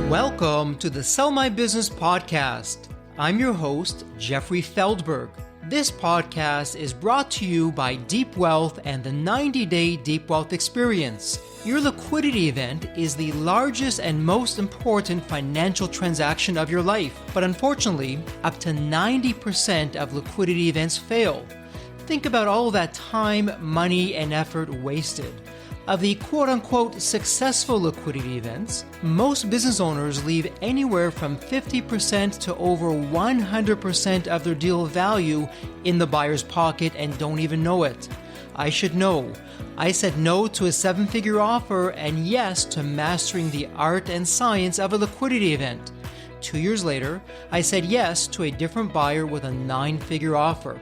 Welcome to the Sell My Business Podcast. I'm your host, Jeffrey Feldberg. This podcast is brought to you by Deep Wealth and the 90-Day Deep Wealth Experience. Your liquidity event is the largest and most important financial transaction of your life. But unfortunately, up to 90% of liquidity events fail. Think about all that time, money, and effort wasted. Of the quote-unquote successful liquidity events, most business owners leave anywhere from 50% to over 100% of their deal value in the buyer's pocket and don't even know it. I should know. I said no to a 7-figure offer and yes to mastering the art and science of a liquidity event. 2 years later, I said yes to a different buyer with a 9-figure offer.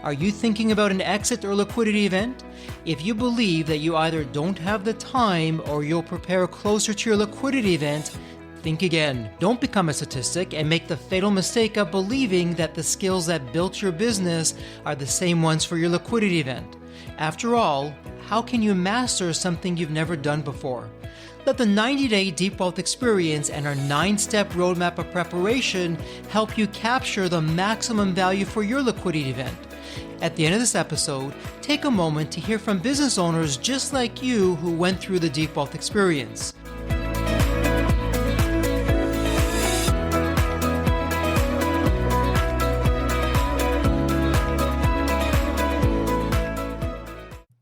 Are you thinking about an exit or liquidity event? If you believe that you either don't have the time or you'll prepare closer to your liquidity event, think again. Don't become a statistic and make the fatal mistake of believing that the skills that built your business are the same ones for your liquidity event. After all, how can you master something you've never done before? Let the 90-Day Deep Wealth Experience and our 9-step roadmap of preparation help you capture the maximum value for your liquidity event. At the end of this episode, take a moment to hear from business owners just like you who went through the Deep Wealth Experience.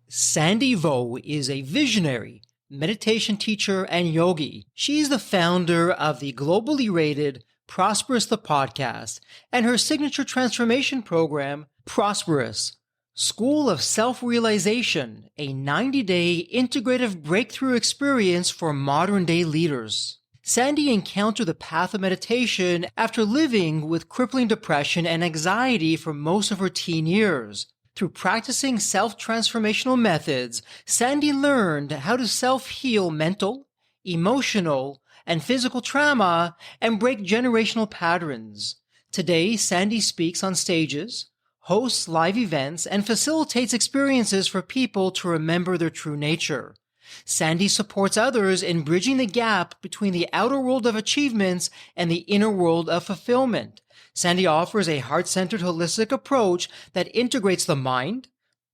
Sandy Vo is a visionary, meditation teacher, and yogi. She's the founder of the globally rated Prosperous The Podcast and her signature transformation program, Prosperous, School of Self-Realization, a 90-day integrative breakthrough experience for modern-day leaders. Sandy encountered the path of meditation after living with crippling depression and anxiety for most of her teen years. Through practicing self-transformational methods, Sandy learned how to self-heal mental, emotional, and physical trauma and break generational patterns. Today, Sandy speaks on stages, hosts live events, and facilitates experiences for people to remember their true nature. Sandy supports others in bridging the gap between the outer world of achievements and the inner world of fulfillment. Sandy offers a heart-centered holistic approach that integrates the mind,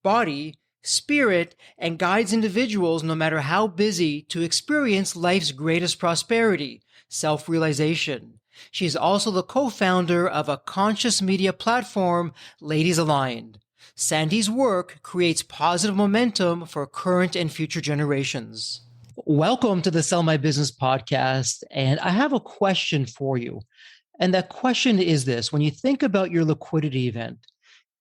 body, spirit, and guides individuals, no matter how busy, to experience life's greatest prosperity, self-realization. She is also the co-founder of a conscious media platform, Ladies Aligned. Sandy's work creates positive momentum for current and future generations. Welcome to the Sell My Business Podcast, and I have a question for you. And that question is this: when you think about your liquidity event,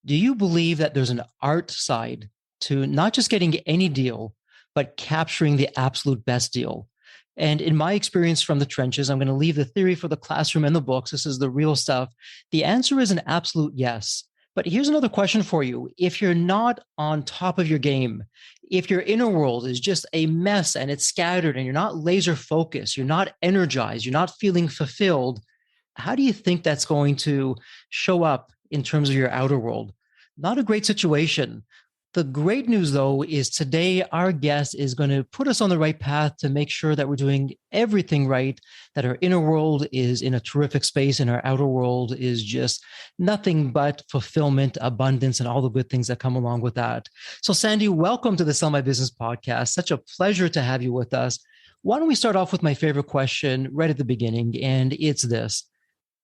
do you believe that there's an art side to not just getting any deal, but capturing the absolute best deal? And in my experience from the trenches, I'm going to leave the theory for the classroom and the books. This is the real stuff. The answer is an absolute yes. But here's another question for you. If you're not on top of your game, if your inner world is just a mess and it's scattered and you're not laser focused, you're not energized, you're not feeling fulfilled, how do you think that's going to show up in terms of your outer world? Not a great situation. The great news, though, is today our guest is going to put us on the right path to make sure that we're doing everything right, that our inner world is in a terrific space and our outer world is just nothing but fulfillment, abundance, and all the good things that come along with that. So, Sandy, welcome to the Sell My Business Podcast. Such a pleasure to have you with us. Why don't we start off with my favorite question right at the beginning, and it's this.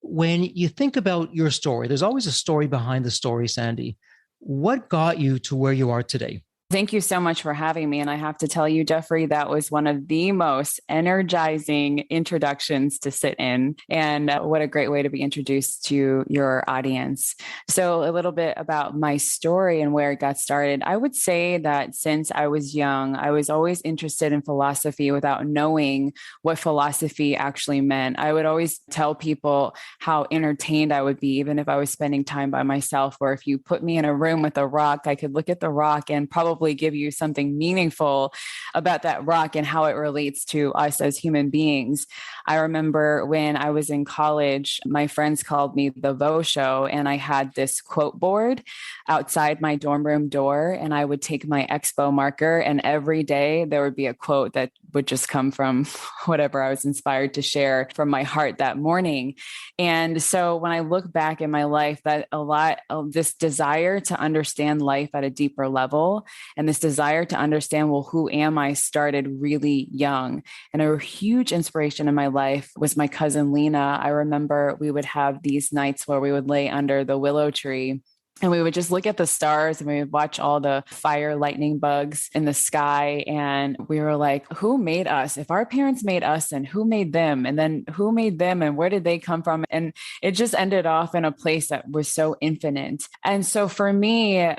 When you think about your story, there's always a story behind the story, Sandy. What got you to where you are today? Thank you so much for having me. And I have to tell you, Jeffrey, that was one of the most energizing introductions to sit in. And what a great way to be introduced to your audience. So a little bit about my story and where it got started. I would say that since I was young, I was always interested in philosophy without knowing what philosophy actually meant. I would always tell people how entertained I would be, even if I was spending time by myself, or if you put me in a room with a rock, I could look at the rock and probably hopefully give you something meaningful about that rock and how it relates to us as human beings. I remember when I was in college, my friends called me the Vo Show, and I had this quote board outside my dorm room door, and I would take my Expo marker, and every day there would be a quote that would just come from whatever I was inspired to share from my heart that morning. And so when I look back in my life, that a lot of this desire to understand life at a deeper level and this desire to understand, well, who am I, started really young. And a huge inspiration in my life was my cousin Lena. I remember we would have these nights where we would lay under the willow tree and we would just look at the stars and we would watch all the fire lightning bugs in the sky. And we were like, who made us? If our parents made us, and who made them? And then who made them? And where did they come from? And it just ended off in a place that was so infinite. And so for me,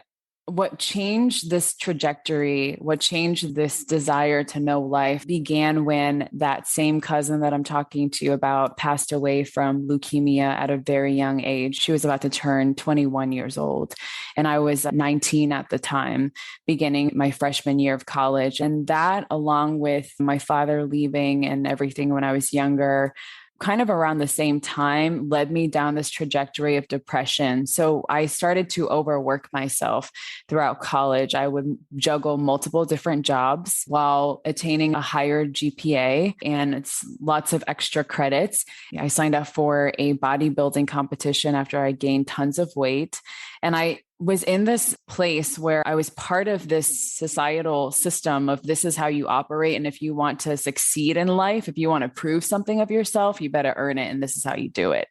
what changed this trajectory, what changed this desire to know life began when that same cousin that I'm talking to you about passed away from leukemia at a very young age. She was about to turn 21 years old. And I was 19 at the time, beginning my freshman year of college. And that, along with my father leaving and everything when I was younger, kind of around the same time, led me down this trajectory of depression. So I started to overwork myself throughout college. I would juggle multiple different jobs while attaining a higher GPA, and it's lots of extra credits. I signed up for a bodybuilding competition after I gained tons of weight. And I was in this place where I was part of this societal system of this is how you operate. And if you want to succeed in life, if you want to prove something of yourself, you better earn it. And this is how you do it.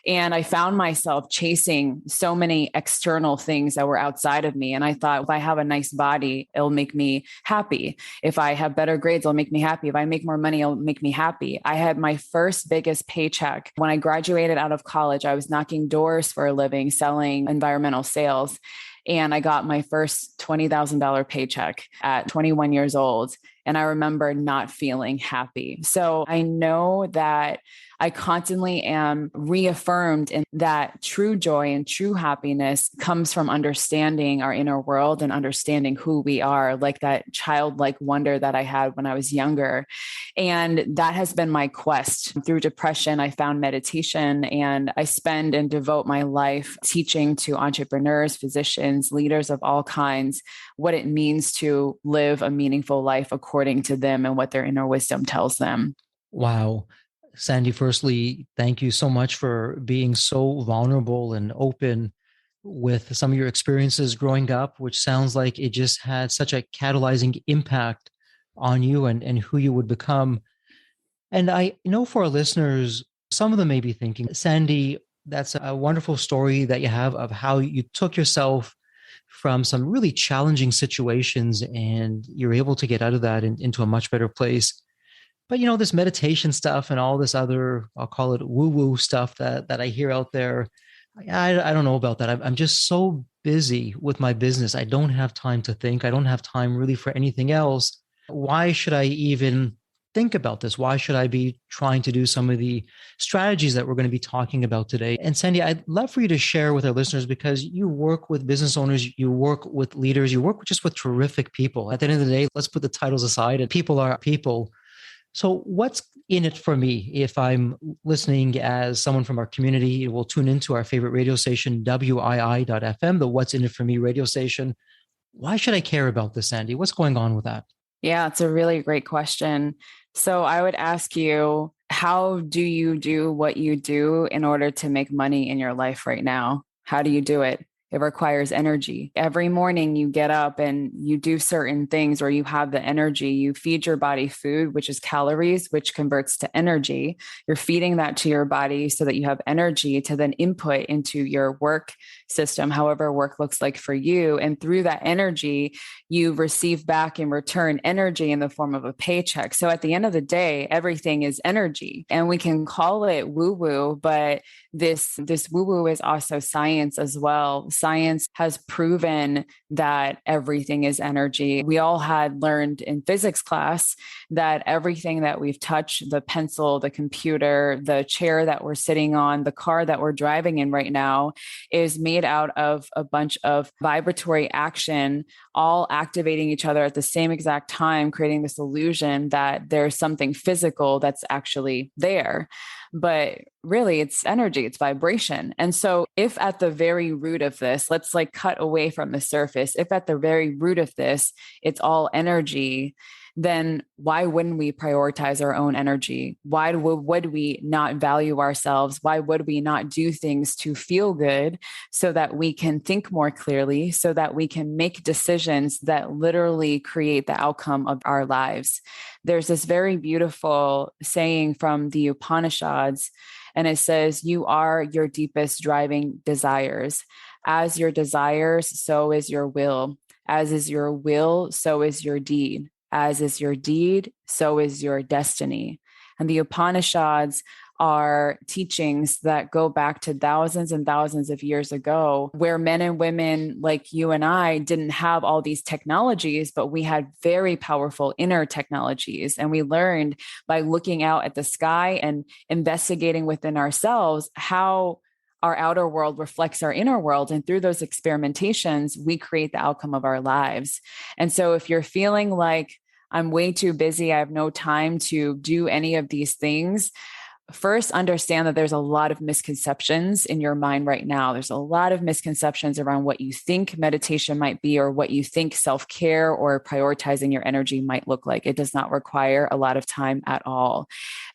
And I found myself chasing so many external things that were outside of me. And I thought, if I have a nice body, it'll make me happy. If I have better grades, it'll make me happy. If I make more money, it'll make me happy. I had my first biggest paycheck when I graduated out of college. I was knocking doors for a living, selling environmental sales. And I got my first $20,000 paycheck at 21 years old. And I remember not feeling happy. So I know that I constantly am reaffirmed in that true joy and true happiness comes from understanding our inner world and understanding who we are, like that childlike wonder that I had when I was younger. And that has been my quest. Through depression, I found meditation, and I spend and devote my life teaching to entrepreneurs, physicians, leaders of all kinds, what it means to live a meaningful life according to them and what their inner wisdom tells them. Wow. Sandy, firstly, thank you so much for being so vulnerable and open with some of your experiences growing up, which sounds like it just had such a catalyzing impact on you and who you would become. And I know for our listeners, some of them may be thinking, Sandy, that's a wonderful story that you have of how you took yourself from some really challenging situations and you're able to get out of that into a much better place. But, this meditation stuff and all this other, I'll call it woo-woo stuff that I hear out there, I don't know about that. I'm just so busy with my business. I don't have time to think. I don't have time really for anything else. Why should I even think about this? Why should I be trying to do some of the strategies that we're going to be talking about today? And Sandy, I'd love for you to share with our listeners, because you work with business owners, you work with leaders, you work just with terrific people. At the end of the day, let's put the titles aside, and people are people. So what's in it for me if I'm listening as someone from our community will tune into our favorite radio station, WII.FM, the What's in it for me radio station? Why should I care about this, Sandy? What's going on with that? Yeah, it's a really great question. So I would ask you, how do you do what you do in order to make money in your life right now? How do you do it? It requires energy. Every morning you get up and you do certain things, or you have the energy. You feed your body food, which is calories, which converts to energy. You're feeding that to your body so that you have energy to then input into your work system, however work looks like for you. And through that energy, you receive back in return energy in the form of a paycheck. So at the end of the day, everything is energy. And we can call it woo-woo, but this woo-woo is also science as well. science has proven that everything is energy. We all had learned in physics class that everything that we've touched, the pencil, the computer, the chair that we're sitting on, the car that we're driving in right now, is made out of a bunch of vibratory action, all activating each other at the same exact time, creating this illusion that there's something physical that's actually there. But really, it's energy, it's vibration. And so if at the very root of this, let's like cut away from the surface, if at the very root of this, it's all energy, then why wouldn't we prioritize our own energy? Why would we not value ourselves? Why would we not do things to feel good so that we can think more clearly, so that we can make decisions that literally create the outcome of our lives? There's this very beautiful saying from the Upanishads, and it says, "You are your deepest driving desires. As your desires, so is your will. As is your will, so is your deed. As is your deed, so is your destiny." And the Upanishads are teachings that go back to thousands and thousands of years ago, where men and women like you and I didn't have all these technologies, but we had very powerful inner technologies. And we learned by looking out at the sky and investigating within ourselves how our outer world reflects our inner world. And through those experimentations, we create the outcome of our lives. And so if you're feeling like I'm way too busy, I have no time to do any of these things, first understand that there's a lot of misconceptions in your mind right now. There's a lot of misconceptions around what you think meditation might be, or what you think self-care or prioritizing your energy might look like. It does not require a lot of time at all.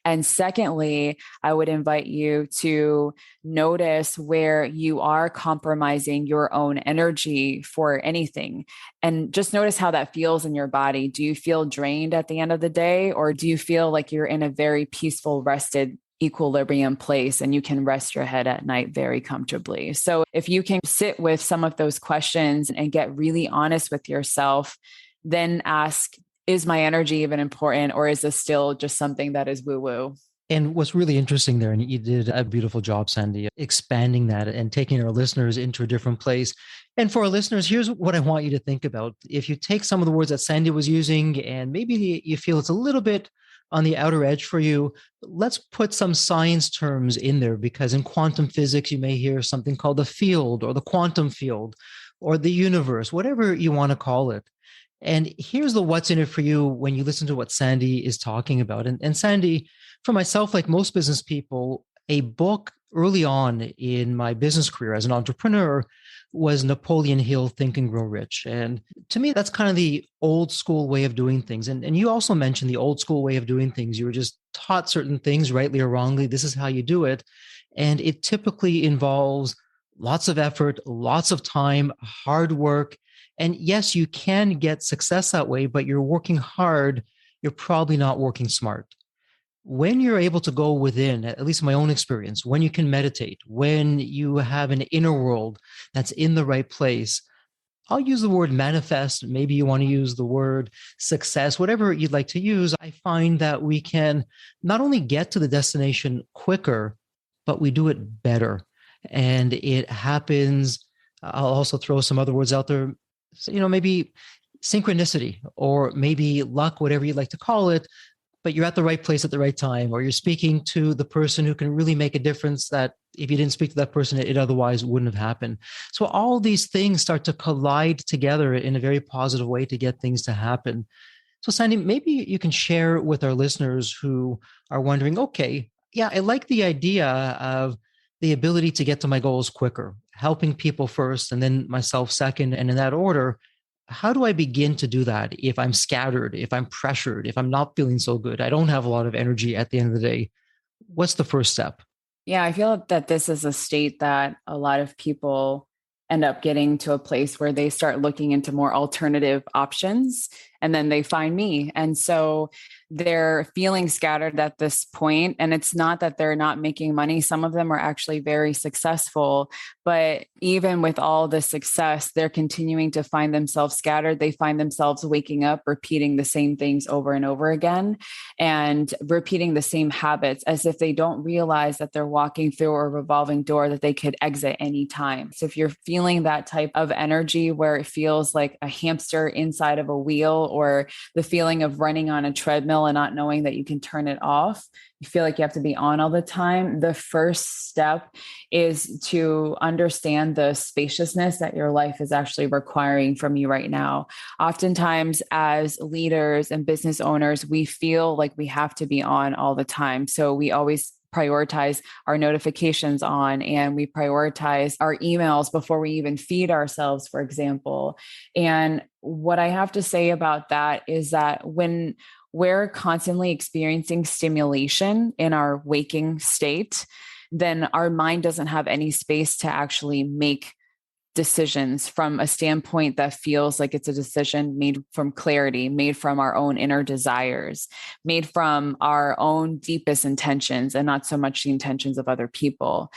And secondly, I would invite you to notice where you are compromising your own energy for anything. And just notice how that feels in your body. Do you feel drained at the end of the day? Or do you feel like you're in a very peaceful, rested equilibrium place and you can rest your head at night very comfortably? So if you can sit with some of those questions and get really honest with yourself, then ask, is my energy even important, or is this still just something that is woo-woo? And what's really interesting there, and you did a beautiful job, Sandy, expanding that and taking our listeners into a different place. And for our listeners, here's what I want you to think about. If you take some of the words that Sandy was using, and maybe you feel it's a little bit on the outer edge for you, let's put some science terms in there, because in quantum physics, you may hear something called the field or the quantum field or the universe, whatever you want to call it. And here's the what's in it for you when you listen to what Sandy is talking about. And Sandy, for myself, like most business people, a book early on in my business career as an entrepreneur was Napoleon Hill, Think and Grow Rich. And to me, that's kind of the old school way of doing things. And you also mentioned the old school way of doing things. You were just taught certain things, rightly or wrongly. This is how you do it. And it typically involves lots of effort, lots of time, hard work. And yes, you can get success that way, but you're working hard. You're probably not working smart. When you're able to go within, at least in my own experience, when you can meditate, when you have an inner world that's in the right place, I'll use the word manifest. Maybe you want to use the word success, whatever you'd like to use. I find that we can not only get to the destination quicker, but we do it better. And it happens. I'll also throw some other words out there. Maybe synchronicity, or maybe luck, whatever you'd like to call it, but you're at the right place at the right time, or you're speaking to the person who can really make a difference that if you didn't speak to that person, it otherwise wouldn't have happened. So all these things start to collide together in a very positive way to get things to happen. So Sandy, maybe you can share with our listeners who are wondering, okay, yeah, I like the idea of the ability to get to my goals quicker, helping people first and then myself second, and in that order. How do I begin to do that if I'm scattered, if I'm pressured, if I'm not feeling so good, I don't have a lot of energy at the end of the day? What's the first step? Yeah, I feel that this is a state that a lot of people end up getting to a place where they start looking into more alternative options, and then they find me. And so they're feeling scattered at this point. And it's not that they're not making money. Some of them are actually very successful, but even with all the success, they're continuing to find themselves scattered. They find themselves waking up, repeating the same things over and over again, and repeating the same habits as if they don't realize that they're walking through a revolving door that they could exit anytime. So if you're feeling that type of energy where it feels like a hamster inside of a wheel, or the feeling of running on a treadmill and not knowing that you can turn it off, you feel like you have to be on all the time, the first step is to understand the spaciousness that your life is actually requiring from you right now. Oftentimes, as leaders and business owners, we feel like we have to be on all the time. So we always prioritize our notifications on, and we prioritize our emails before we even feed ourselves, for example. And what I have to say about that is that when we're constantly experiencing stimulation in our waking state, then our mind doesn't have any space to actually make decisions from a standpoint that feels like it's a decision made from clarity, made from our own inner desires, made from our own deepest intentions, and not so much the intentions of other people.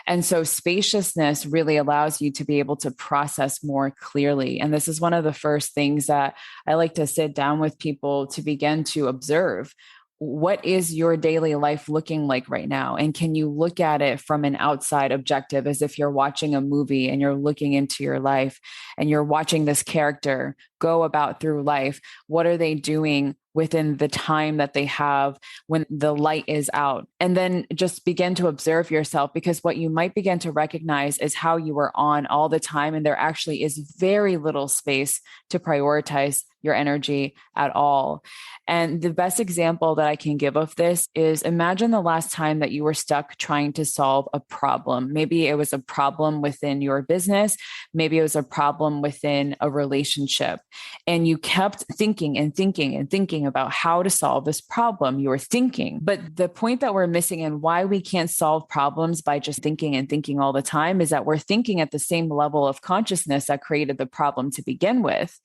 And so spaciousness really allows you to be able to process more clearly. And this is one of the first things that I like to sit down with people to begin to observe. What is your daily life looking like right now? And can you look at it from an outside objective, as if you're watching a movie and you're looking into your life and you're watching this character go about through life? What are they doing within the time that they have when the light is out? And then just begin to observe yourself, because what you might begin to recognize is how you are on all the time. And there actually is very little space to prioritize your energy at all. And the best example that I can give of this is, imagine the last time that you were stuck trying to solve a problem. Maybe it was a problem within your business. Maybe it was a problem within a relationship. And you kept thinking and thinking and thinking about how to solve this problem. You were thinking. But the point that we're missing, and why we can't solve problems by just thinking and thinking all the time, is that we're thinking at the same level of consciousness that created the problem to begin with.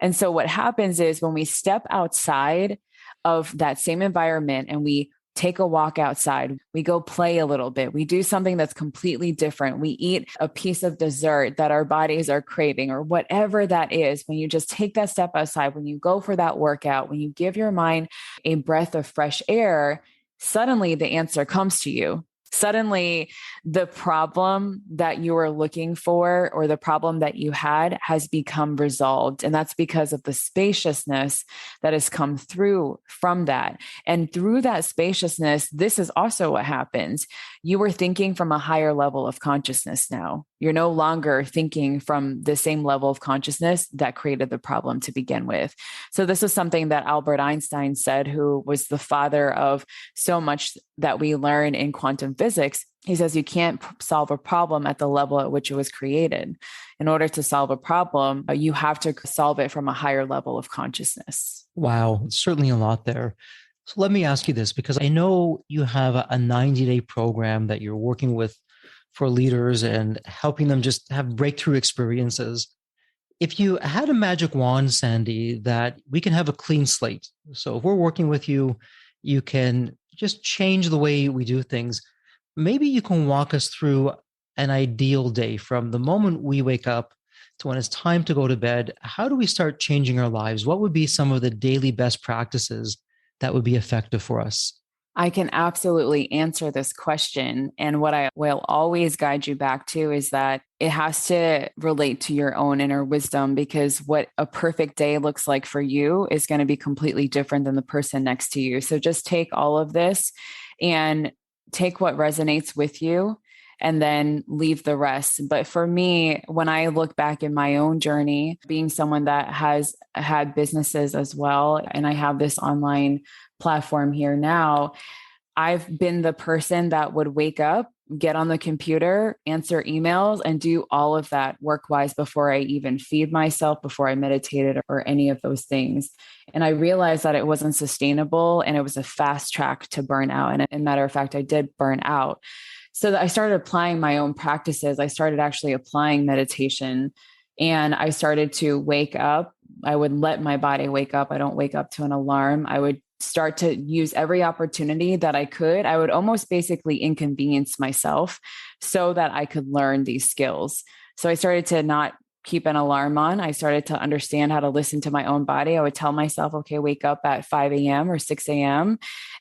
And so what happens is, when we step outside of that same environment and we take a walk outside, we go play a little bit, we do something that's completely different, we eat a piece of dessert that our bodies are craving, or whatever that is, when you just take that step outside, when you go for that workout, when you give your mind a breath of fresh air, suddenly the answer comes to you. Suddenly, the problem that you were looking for, or the problem that you had, has become resolved. And that's because of the spaciousness that has come through from that. And through that spaciousness, this is also what happens. You were thinking from a higher level of consciousness now. You're no longer thinking from the same level of consciousness that created the problem to begin with. So this is something that Albert Einstein said, who was the father of so much that we learn in quantum physics. He says you can't solve a problem at the level at which it was created. In order to solve a problem, you have to solve it from a higher level of consciousness. Wow, certainly a lot there. So let me ask you this, because I know you have a 90-day program that you're working with for leaders and helping them just have breakthrough experiences. If you had a magic wand, Sandy, that we can have a clean slate. So if we're working with you, you can just change the way we do things. Maybe you can walk us through an ideal day from the moment we wake up to when it's time to go to bed. How do we start changing our lives? What would be some of the daily best practices that would be effective for us? I can absolutely answer this question. And what I will always guide you back to is that it has to relate to your own inner wisdom, because what a perfect day looks like for you is going to be completely different than the person next to you. So just take all of this and take what resonates with you, and then leave the rest. But for me, when I look back in my own journey, being someone that has had businesses as well, and I have this online platform here now, I've been the person that would wake up, get on the computer, answer emails, and do all of that work-wise before I even feed myself, before I meditated, or any of those things. And I realized that it wasn't sustainable, and it was a fast track to burnout. And as a matter of fact, I did burn out. So I started applying my own practices. I started actually applying meditation, and I started to wake up. I would let my body wake up. I don't wake up to an alarm. I would start to use every opportunity that I could. I would almost basically inconvenience myself so that I could learn these skills. So I started to not keep an alarm on. I started to understand how to listen to my own body. I would tell myself, okay, wake up at 5 a.m. or 6 a.m.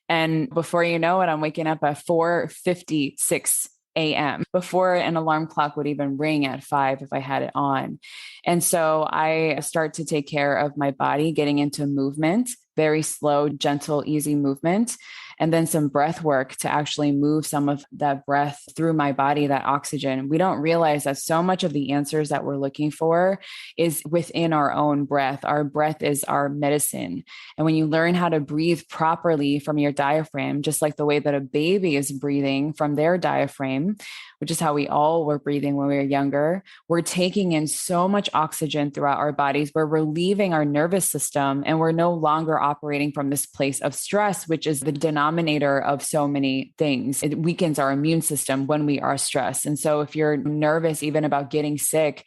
And before you know it, I'm waking up at 4:56 a.m. before an alarm clock would even ring at 5 if I had it on. And so I start to take care of my body, getting into movement, very slow, gentle, easy movement, and then some breath work to actually move some of that breath through my body, that oxygen. We don't realize that so much of the answers that we're looking for is within our own breath. Our breath is our medicine. And when you learn how to breathe properly from your diaphragm, just like the way that a baby is breathing from their diaphragm, which is how we all were breathing when we were younger, we're taking in so much oxygen throughout our bodies. We're relieving our nervous system, and we're no longer operating from this place of stress, which is the denominator of so many things. It weakens our immune system when we are stressed. And so if you're nervous even about getting sick,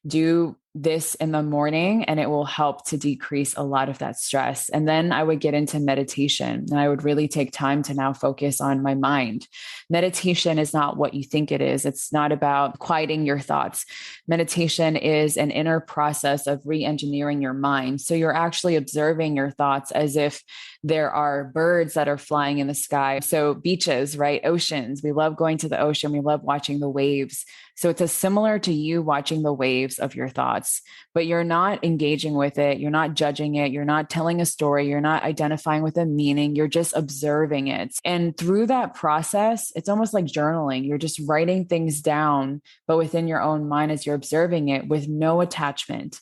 do this in the morning and it will help to decrease a lot of that stress. And then I would get into meditation, and I would really take time to now focus on my mind. Meditation is not what you think it is. It's not about quieting your thoughts. Meditation is an inner process of re-engineering your mind. So you're actually observing your thoughts as if there are birds that are flying in the sky. So beaches, right? Oceans. We love going to the ocean. We love watching the waves. So it's similar to you watching the waves of your thoughts, but you're not engaging with it. You're not judging it. You're not telling a story. You're not identifying with a meaning. You're just observing it. And through that process, it's almost like journaling. You're just writing things down, but within your own mind as you're observing it with no attachment.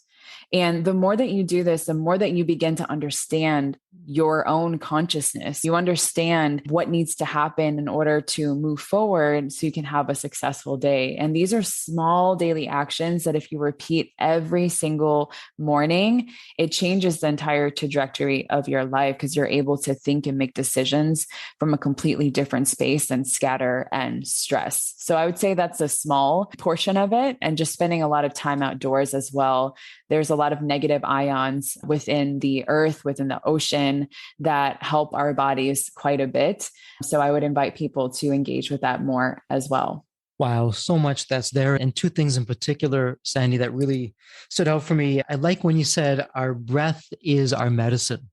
And the more that you do this, the more that you begin to understand your own consciousness. You understand what needs to happen in order to move forward so you can have a successful day. And these are small daily actions that if you repeat every single morning, it changes the entire trajectory of your life, because you're able to think and make decisions from a completely different space than scatter and stress. So I would say that's a small portion of it, and just spending a lot of time outdoors as well. There's a lot of negative ions within the earth, within the ocean, that help our bodies quite a bit. So I would invite people to engage with that more as well. Wow, so much that's there. And two things in particular, Sandy, that really stood out for me. I like when you said our breath is our medicine.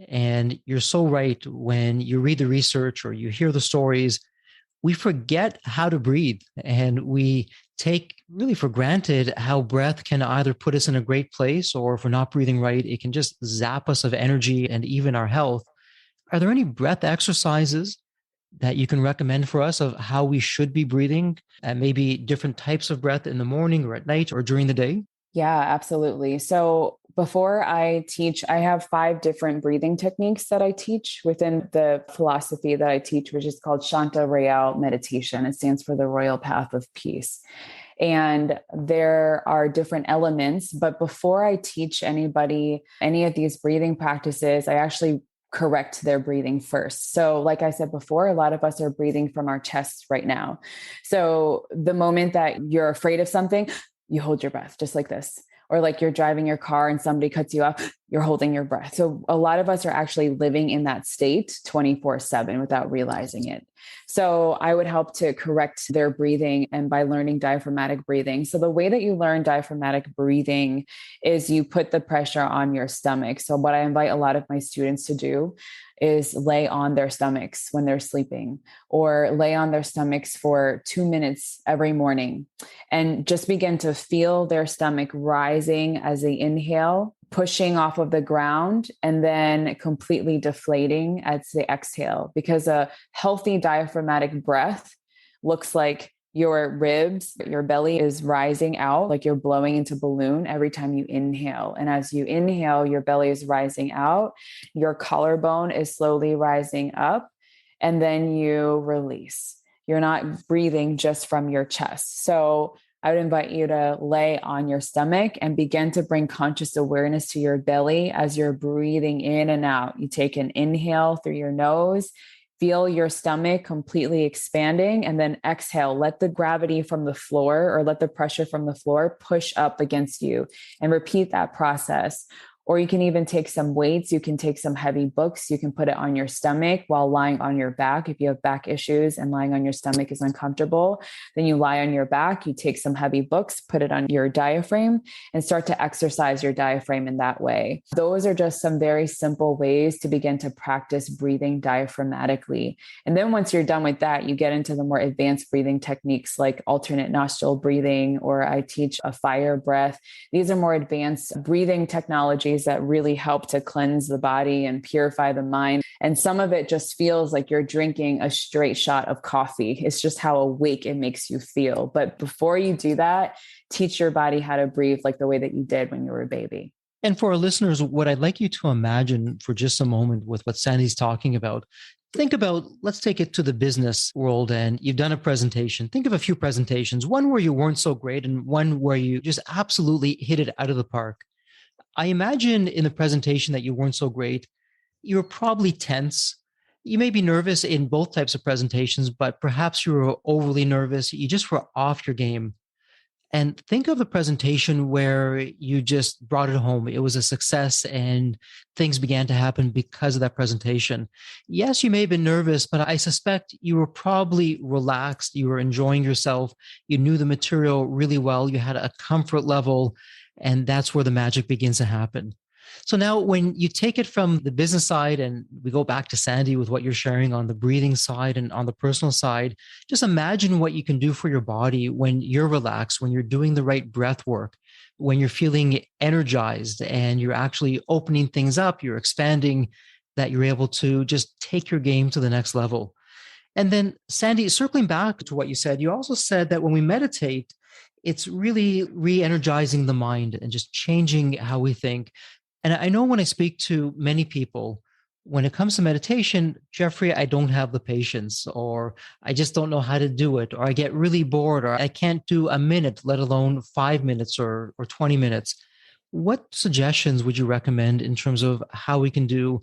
And you're so right. When you read the research or you hear the stories, we forget how to breathe, and we take really for granted how breath can either put us in a great place, or if we're not breathing right, it can just zap us of energy and even our health. Are there any breath exercises that you can recommend for us of how we should be breathing, and maybe different types of breath in the morning or at night or during the day? Yeah, absolutely. So before I teach, I have 5 different breathing techniques that I teach within the philosophy that I teach, which is called Shanta Royale meditation. It stands for the Royal Path of Peace. And there are different elements, but before I teach anybody any of these breathing practices, I actually correct their breathing first. So like I said before, a lot of us are breathing from our chests right now. So the moment that you're afraid of something, you hold your breath just like this. Or like you're driving your car and somebody cuts you off, you're holding your breath. So a lot of us are actually living in that state 24/7 without realizing it. So I would help to correct their breathing, and by learning diaphragmatic breathing. So the way that you learn diaphragmatic breathing is you put the pressure on your stomach. So what I invite a lot of my students to do is lay on their stomachs when they're sleeping, or lay on their stomachs for 2 minutes every morning, and just begin to feel their stomach rising as they inhale, pushing off of the ground, and then completely deflating as they exhale. Because a healthy diaphragmatic breath looks like your ribs, your belly is rising out, like you're blowing into a balloon every time you inhale. And as you inhale, your belly is rising out, your collarbone is slowly rising up, and then you release. You're not breathing just from your chest. So I would invite you to lay on your stomach and begin to bring conscious awareness to your belly as you're breathing in and out. You take an inhale through your nose, feel your stomach completely expanding, and then exhale. Let the gravity from the floor, or let the pressure from the floor push up against you, and repeat that process. Or you can even take some weights. You can take some heavy books. You can put it on your stomach while lying on your back. If you have back issues and lying on your stomach is uncomfortable, then you lie on your back, you take some heavy books, put it on your diaphragm, and start to exercise your diaphragm in that way. Those are just some very simple ways to begin to practice breathing diaphragmatically. And then once you're done with that, you get into the more advanced breathing techniques like alternate nostril breathing, or I teach a fire breath. These are more advanced breathing technologies that really help to cleanse the body and purify the mind. And some of it just feels like you're drinking a straight shot of coffee. It's just how awake it makes you feel. But before you do that, teach your body how to breathe like the way that you did when you were a baby. And for our listeners, what I'd like you to imagine for just a moment with what Sandy's talking about, think about, let's take it to the business world, and you've done a presentation. Think of a few presentations, one where you weren't so great and one where you just absolutely hit it out of the park. I imagine in the presentation that you weren't so great, you were probably tense. You may be nervous in both types of presentations, but perhaps you were overly nervous. You just were off your game. And think of the presentation where you just brought it home. It was a success and things began to happen because of that presentation. Yes, you may have been nervous, but I suspect you were probably relaxed. You were enjoying yourself. You knew the material really well. You had a comfort level, and that's where the magic begins to happen. So now when you take it from the business side, and we go back to Sandy with what you're sharing on the breathing side and on the personal side, just imagine what you can do for your body when you're relaxed, when you're doing the right breath work, when you're feeling energized and you're actually opening things up, you're expanding, that you're able to just take your game to the next level. And then Sandy, circling back to what you said, you also said that when we meditate, it's really re-energizing the mind and just changing how we think. And I know when I speak to many people, when it comes to meditation, Jeffrey, I don't have the patience, or I just don't know how to do it, or I get really bored, or I can't do a minute, let alone 5 minutes or 20 minutes. What suggestions would you recommend in terms of how we can do,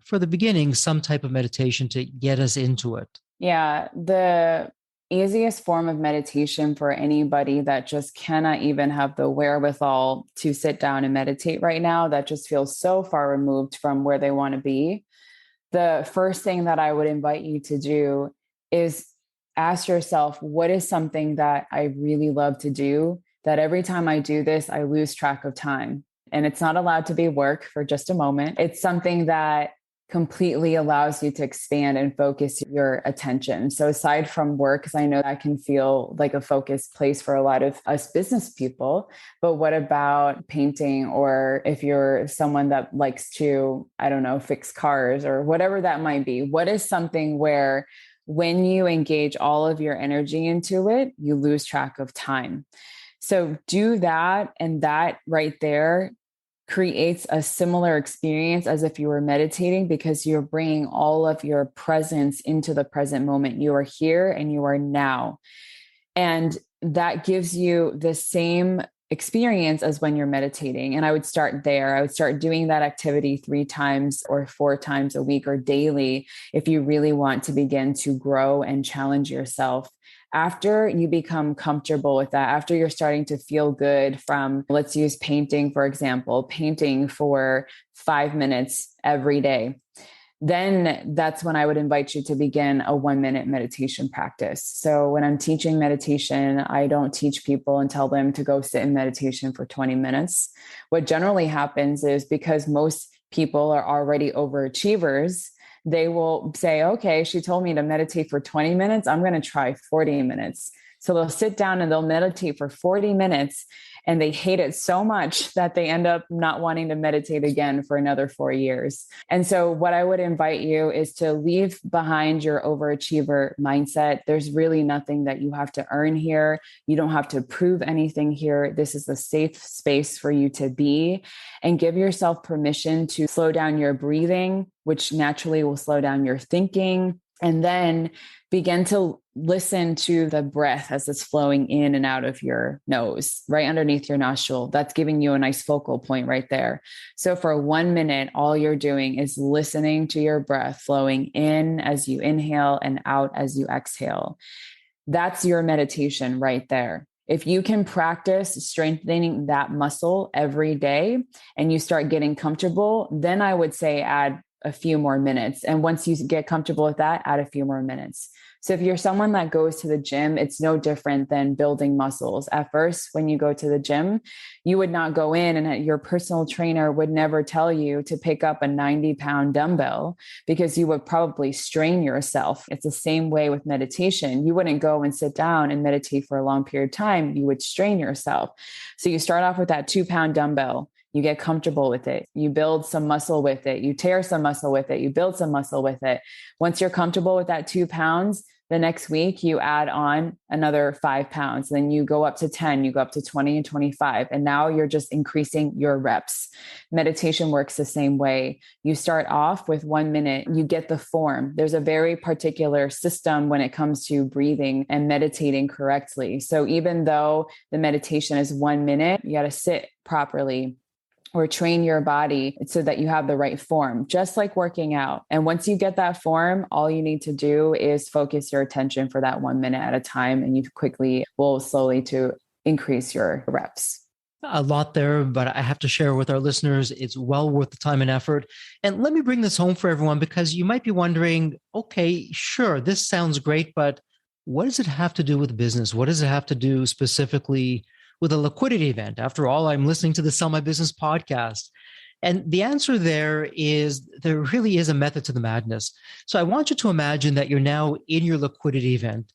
for the beginning, some type of meditation to get us into it? Yeah, the easiest form of meditation for anybody that just cannot even have the wherewithal to sit down and meditate right now, that just feels so far removed from where they want to be. The first thing that I would invite you to do is ask yourself, what is something that I really love to do, that every time I do this, I lose track of time? And it's not allowed to be work for just a moment. It's something that completely allows you to expand and focus your attention. So aside from work, because I know that can feel like a focused place for a lot of us business people, but what about painting? Or if you're someone that likes to, I don't know, fix cars or whatever that might be, what is something where when you engage all of your energy into it, you lose track of time? So do that. And that right there creates a similar experience as if you were meditating, because you're bringing all of your presence into the present moment. You are here and you are now. And that gives you the same experience as when you're meditating. And I would start there. I would start doing that activity 3 times or 4 times a week or daily if you really want to begin to grow and challenge yourself. After you become comfortable with that, after you're starting to feel good from, let's use painting, for example, painting for 5 minutes every day, then that's when I would invite you to begin a 1-minute meditation practice. So when I'm teaching meditation, I don't teach people and tell them to go sit in meditation for 20 minutes. What generally happens is, because most people are already overachievers, they will say, okay, she told me to meditate for 20 minutes. I'm going to try 40 minutes. So they'll sit down and they'll meditate for 40 minutes, and they hate it so much that they end up not wanting to meditate again for another 4 years. And so what I would invite you is to leave behind your overachiever mindset. There's really nothing that you have to earn here. You don't have to prove anything here. This is a safe space for you to be, and give yourself permission to slow down your breathing, which naturally will slow down your thinking. And then begin to listen to the breath as it's flowing in and out of your nose, right underneath your nostril. That's giving you a nice focal point right there. So for 1 minute, all you're doing is listening to your breath flowing in as you inhale and out as you exhale. That's your meditation right there. If you can practice strengthening that muscle every day and you start getting comfortable, then I would say add a few more minutes. And once you get comfortable with that, add a few more minutes. So if you're someone that goes to the gym, it's no different than building muscles. At first, when you go to the gym, you would not go in and your personal trainer would never tell you to pick up a 90-pound dumbbell because you would probably strain yourself. It's the same way with meditation. You wouldn't go and sit down and meditate for a long period of time. You would strain yourself. So you start off with that 2-pound dumbbell. You get comfortable with it. You build some muscle with it. You tear some muscle with it. You build some muscle with it. Once you're comfortable with that 2 pounds, the next week you add on another 5 pounds. Then you go up to 10, you go up to 20 and 25. And now you're just increasing your reps. Meditation works the same way. You start off with 1 minute, you get the form. There's a very particular system when it comes to breathing and meditating correctly. So even though the meditation is 1 minute, you got to sit properly or train your body so that you have the right form, just like working out. And once you get that form, all you need to do is focus your attention for that 1 minute at a time, and you quickly will slowly to increase your reps. A lot there, but I have to share with our listeners, it's well worth the time and effort. And let me bring this home for everyone, because you might be wondering, okay, sure, this sounds great, but what does it have to do with business? What does it have to do specifically with a liquidity event? After all, I'm listening to the Sell My Business podcast. And the answer there is there really is a method to the madness. So I want you to imagine that you're now in your liquidity event.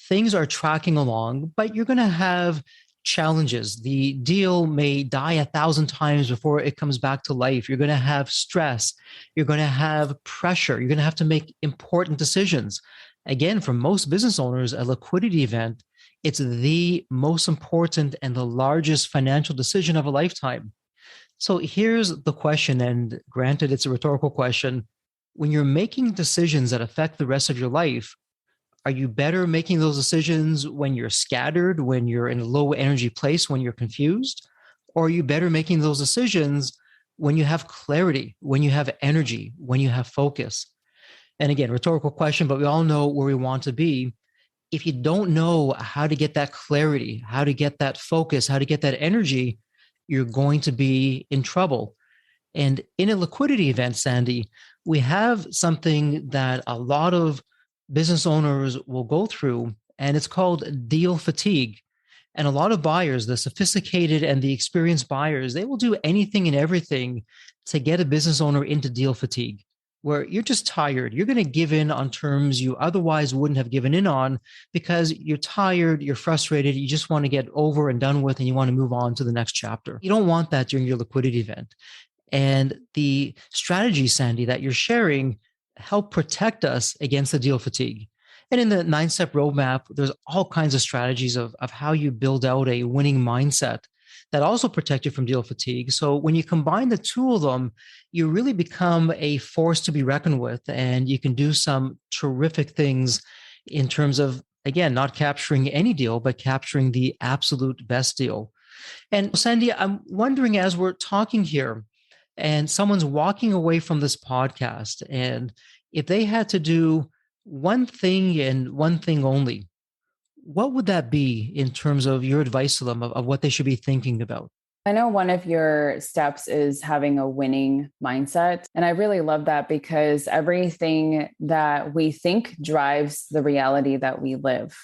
Things are tracking along, but you're going to have challenges. The deal may die 1,000 times before it comes back to life. You're going to have stress. You're going to have pressure. You're going to have to make important decisions. Again, for most business owners, a liquidity event, it's the most important and the largest financial decision of a lifetime. So here's the question, and granted, it's a rhetorical question. When you're making decisions that affect the rest of your life, are you better making those decisions when you're scattered, when you're in a low energy place, when you're confused? Or are you better making those decisions when you have clarity, when you have energy, when you have focus? And again, rhetorical question, but we all know where we want to be. If you don't know how to get that clarity, how to get that focus, how to get that energy, you're going to be in trouble. And in a liquidity event, Sandy, we have something that a lot of business owners will go through, and it's called deal fatigue. And a lot of buyers, the sophisticated and the experienced buyers, they will do anything and everything to get a business owner into deal fatigue, where you're just tired. You're going to give in on terms you otherwise wouldn't have given in on because you're tired, you're frustrated, you just want to get over and done with, and you want to move on to the next chapter. You don't want that during your liquidity event. And the strategy, Sandy, that you're sharing help protect us against the deal fatigue. And in the 9-step roadmap, there's all kinds of strategies of how you build out a winning mindset that also protect you from deal fatigue. So when you combine the two of them, you really become a force to be reckoned with, and you can do some terrific things in terms of, again, not capturing any deal, but capturing the absolute best deal. And Sandy, I'm wondering, as we're talking here and someone's walking away from this podcast, and if they had to do one thing and one thing only, what would that be in terms of your advice to them of what they should be thinking about? I know one of your steps is having a winning mindset. And I really love that because everything that we think drives the reality that we live.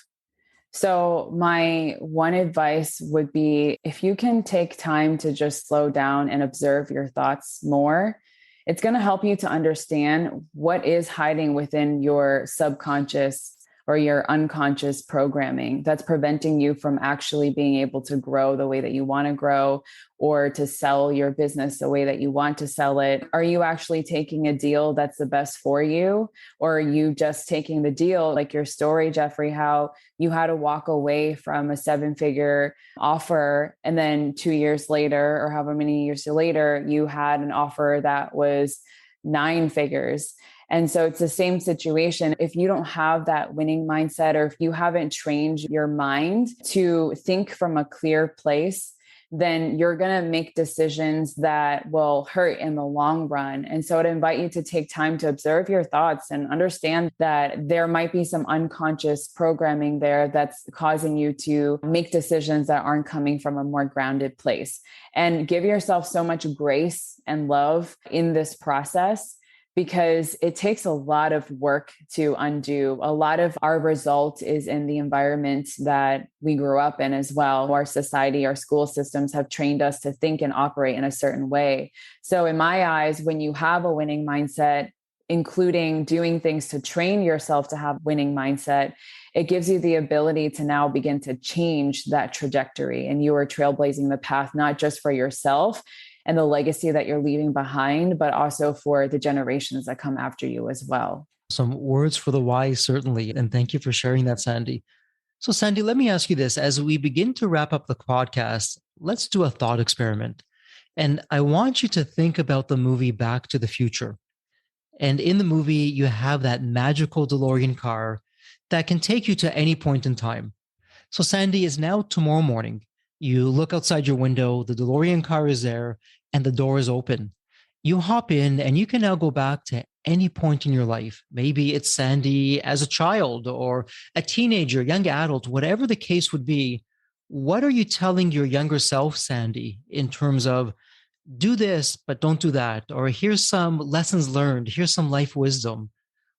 So my one advice would be, if you can take time to just slow down and observe your thoughts more, it's going to help you to understand what is hiding within your subconscious or your unconscious programming that's preventing you from actually being able to grow the way that you want to grow, or to sell your business the way that you want to sell it. Are you actually taking a deal that's the best for you? Or are you just taking the deal, like your story, Jeffrey, how you had to walk away from a 7-figure offer, and then 2 years later, or however many years later, you had an offer that was 9 figures. And so it's the same situation. If you don't have that winning mindset, or if you haven't trained your mind to think from a clear place, then you're going to make decisions that will hurt in the long run. And so I'd invite you to take time to observe your thoughts and understand that there might be some unconscious programming there that's causing you to make decisions that aren't coming from a more grounded place. And give yourself so much grace and love in this process, because it takes a lot of work to undo. A lot of our result is in the environment that we grew up in as well. Our society, our school systems have trained us to think and operate in a certain way. So in my eyes, when you have a winning mindset, including doing things to train yourself to have winning mindset, it gives you the ability to now begin to change that trajectory. And you are trailblazing the path, not just for yourself and the legacy that you're leaving behind, but also for the generations that come after you as well. Some words for the wise, certainly. And thank you for sharing that, Sandy. So, Sandy, let me ask you this. As we begin to wrap up the podcast, let's do a thought experiment. And I want you to think about the movie Back to the Future. And in the movie, you have that magical DeLorean car that can take you to any point in time. So, Sandy, it's now tomorrow morning. You look outside your window, the DeLorean car is there, and the door is open. You hop in, and you can now go back to any point in your life. Maybe it's Sandy as a child or a teenager, young adult, whatever the case would be. What are you telling your younger self, Sandy, in terms of do this, but don't do that? Or here's some lessons learned, here's some life wisdom.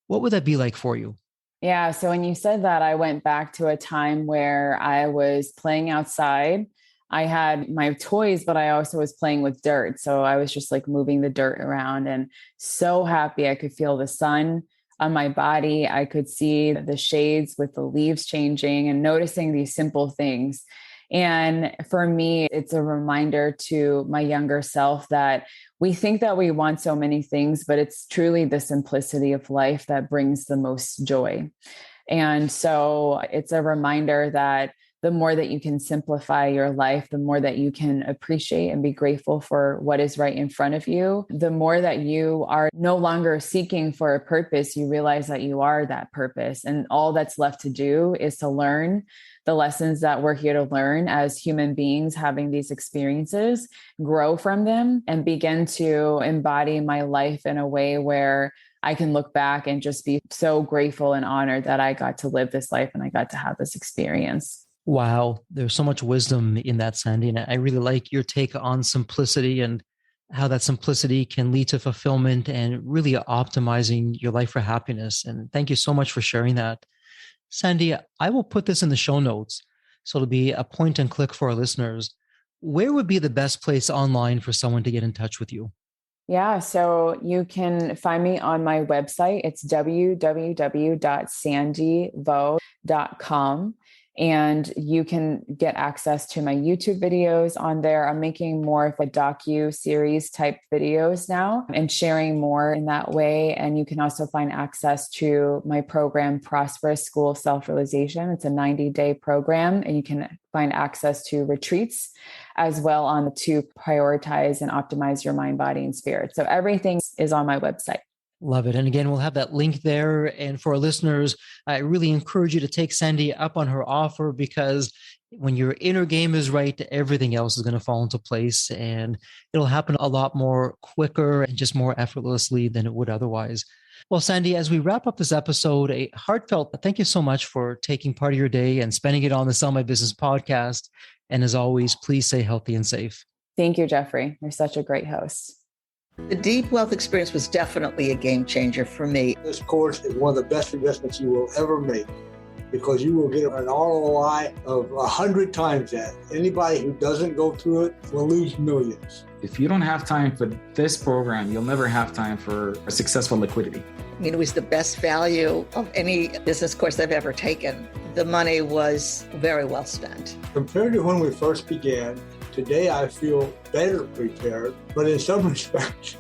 What would that be like for you? Yeah. So when you said that, I went back to a time where I was playing outside. I had my toys, but I also was playing with dirt. So I was just like moving the dirt around and so happy. I could feel the sun on my body. I could see the shades with the leaves changing and noticing these simple things. And for me, it's a reminder to my younger self that we think that we want so many things, but it's truly the simplicity of life that brings the most joy. And so it's a reminder that the more that you can simplify your life, the more that you can appreciate and be grateful for what is right in front of you, the more that you are no longer seeking for a purpose, you realize that you are that purpose. And all that's left to do is to learn the lessons that we're here to learn as human beings, having these experiences, grow from them, and begin to embody my life in a way where I can look back and just be so grateful and honored that I got to live this life and I got to have this experience. Wow, there's so much wisdom in that, Sandy. And I really like your take on simplicity and how that simplicity can lead to fulfillment and really optimizing your life for happiness. And thank you so much for sharing that. Sandy, I will put this in the show notes, so it'll be a point and click for our listeners. Where would be the best place online for someone to get in touch with you? Yeah, so you can find me on my website. It's www.sandyvo.com. And you can get access to my YouTube videos on there. I'm making more of a docu-series type videos now and sharing more in that way. And you can also find access to my program, Prosperous School of Self-Realization. It's a 90-day program, and you can find access to retreats as well on to prioritize and optimize your mind, body, and spirit. So everything is on my website. Love it. And again, we'll have that link there. And for our listeners, I really encourage you to take Sandy up on her offer, because when your inner game is right, everything else is going to fall into place, and it'll happen a lot more quicker and just more effortlessly than it would otherwise. Well, Sandy, as we wrap up this episode, a heartfelt thank you so much for taking part of your day and spending it on the Sell My Business podcast. And as always, please stay healthy and safe. Thank you, Jeffrey. You're such a great host. The Deep Wealth experience was definitely a game changer for me. This course is one of the best investments you will ever make, because you will get an ROI of 100 times that. Anybody who doesn't go through it will lose millions. If you don't have time for this program, you'll never have time for a successful liquidity. I mean, it was the best value of any business course I've ever taken. The money was very well spent. Compared to when we first began, today I feel better prepared, but in some respects,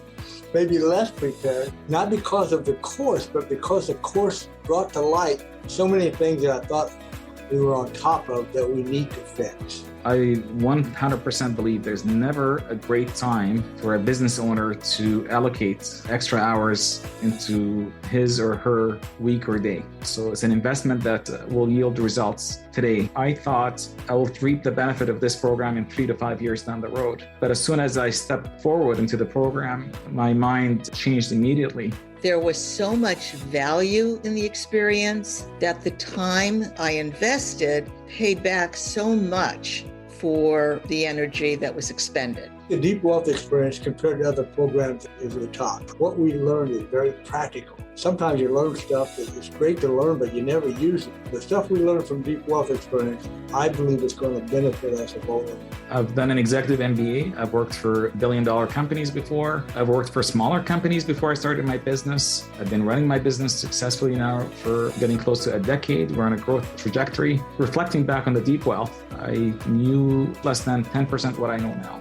maybe less prepared, not because of the course, but because the course brought to light so many things that I thought we were on top of that we need to fix. I 100% believe there's never a great time for a business owner to allocate extra hours into his or her week or day. So it's an investment that will yield results today. I thought I will reap the benefit of this program in 3 to 5 years down the road. But as soon as I stepped forward into the program, my mind changed immediately. There was so much value in the experience that the time I invested paid back so much for the energy that was expended. The Deep Wealth experience compared to other programs is the top. What we learned is very practical. Sometimes you learn stuff that is great to learn, but you never use it. The stuff we learned from Deep Wealth experience, I believe is going to benefit us both. I've done an executive MBA. I've worked for billion-dollar companies before. I've worked for smaller companies before I started my business. I've been running my business successfully now for getting close to a decade. We're on a growth trajectory. Reflecting back on the Deep Wealth, I knew less than 10% what I know now.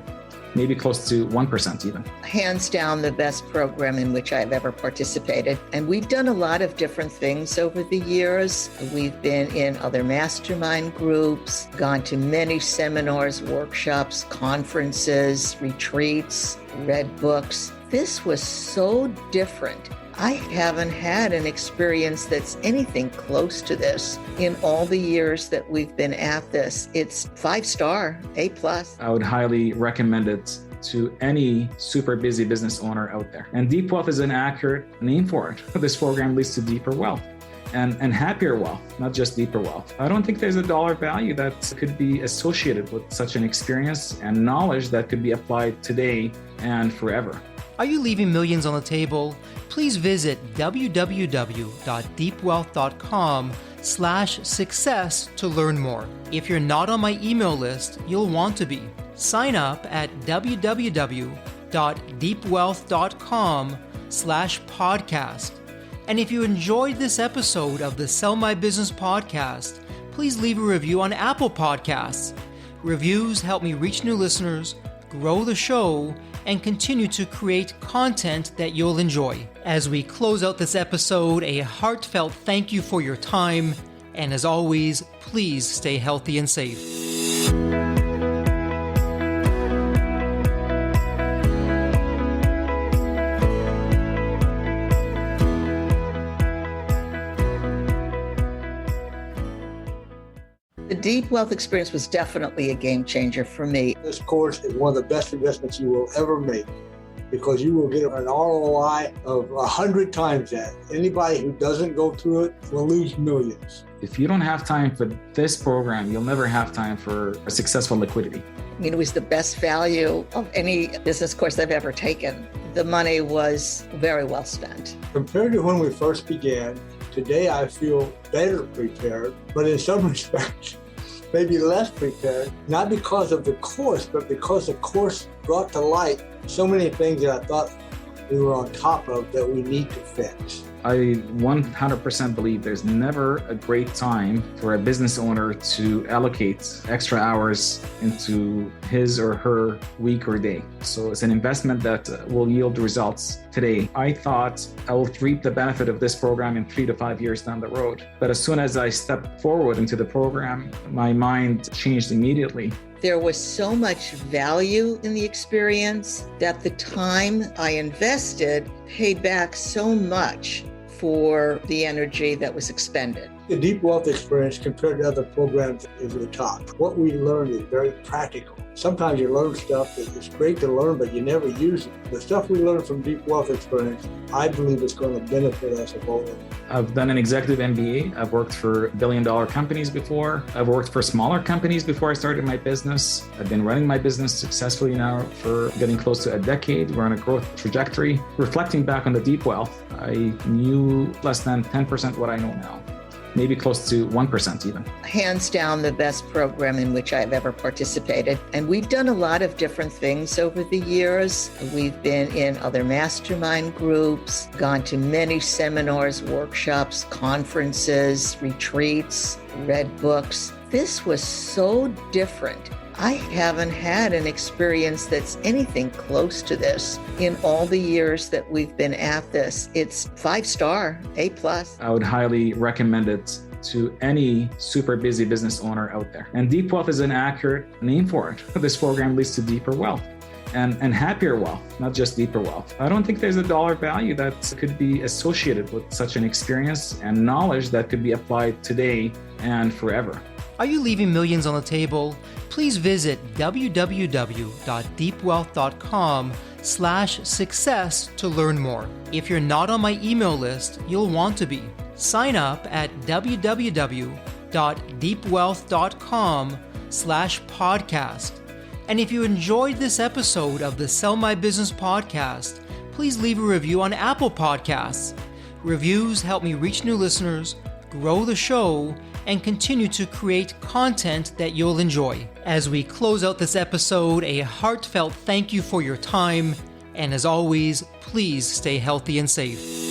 Maybe close to 1% even. Hands down, the best program in which I've ever participated. And we've done a lot of different things over the years. We've been in other mastermind groups, gone to many seminars, workshops, conferences, retreats, read books. This was so different. I haven't had an experience that's anything close to this in all the years that we've been at this. It's 5-star, A+. I would highly recommend it to any super busy business owner out there. And Deep Wealth is an accurate name for it. This program leads to deeper wealth and happier wealth, not just deeper wealth. I don't think there's a dollar value that could be associated with such an experience and knowledge that could be applied today and forever. Are you leaving millions on the table? Please visit www.deepwealth.com/success to learn more. If you're not on my email list, you'll want to be. Sign up at www.deepwealth.com/podcast. And if you enjoyed this episode of the Sell My Business podcast, please leave a review on Apple Podcasts. Reviews help me reach new listeners, grow the show, and continue to create content that you'll enjoy. As we close out this episode, a heartfelt thank you for your time, and as always, please stay healthy and safe. The Deep Wealth experience was definitely a game changer for me. This course is one of the best investments you will ever make because you will get an ROI of 100 times that. Anybody who doesn't go through it will lose millions. If you don't have time for this program, you'll never have time for a successful liquidity. I mean, it was the best value of any business course I've ever taken. The money was very well spent. Compared to when we first began, today I feel better prepared, but in some respects, maybe less prepared, not because of the course, but because the course brought to light so many things that I thought we were on top of that we need to fix. I 100% believe there's never a great time for a business owner to allocate extra hours into his or her week or day. So it's an investment that will yield results today. I thought I will reap the benefit of this program in 3 to 5 years down the road. But as soon as I stepped forward into the program, my mind changed immediately. There was so much value in the experience that the time I invested paid back so much for the energy that was expended. The Deep Wealth experience compared to other programs is the top. What we learned is very practical. Sometimes you learn stuff that is great to learn, but you never use it. The stuff we learned from Deep Wealth experience, I believe is going to benefit us both. I've done an executive MBA. I've worked for billion-dollar companies before. I've worked for smaller companies before I started my business. I've been running my business successfully now for getting close to a decade. We're on a growth trajectory. Reflecting back on the Deep Wealth, I knew less than 10% what I know now. Maybe close to 1% even. Hands down, the best program in which I've ever participated. And we've done a lot of different things over the years. We've been in other mastermind groups, gone to many seminars, workshops, conferences, retreats, read books. This was so different. I haven't had an experience that's anything close to this in all the years that we've been at this. It's 5-star, A+. I would highly recommend it to any super busy business owner out there. And deep wealth is an accurate name for it. This program leads to deeper wealth and happier wealth, not just deeper wealth. I don't think there's a dollar value that could be associated with such an experience and knowledge that could be applied today and forever. Are you leaving millions on the table? Please visit www.deepwealth.com/success to learn more. If you're not on my email list, you'll want to be. Sign up at www.deepwealth.com/podcast. And if you enjoyed this episode of the Sell My Business podcast, please leave a review on Apple Podcasts. Reviews help me reach new listeners, grow the show, and continue to create content that you'll enjoy. As we close out this episode, a heartfelt thank you for your time. And as always, please stay healthy and safe.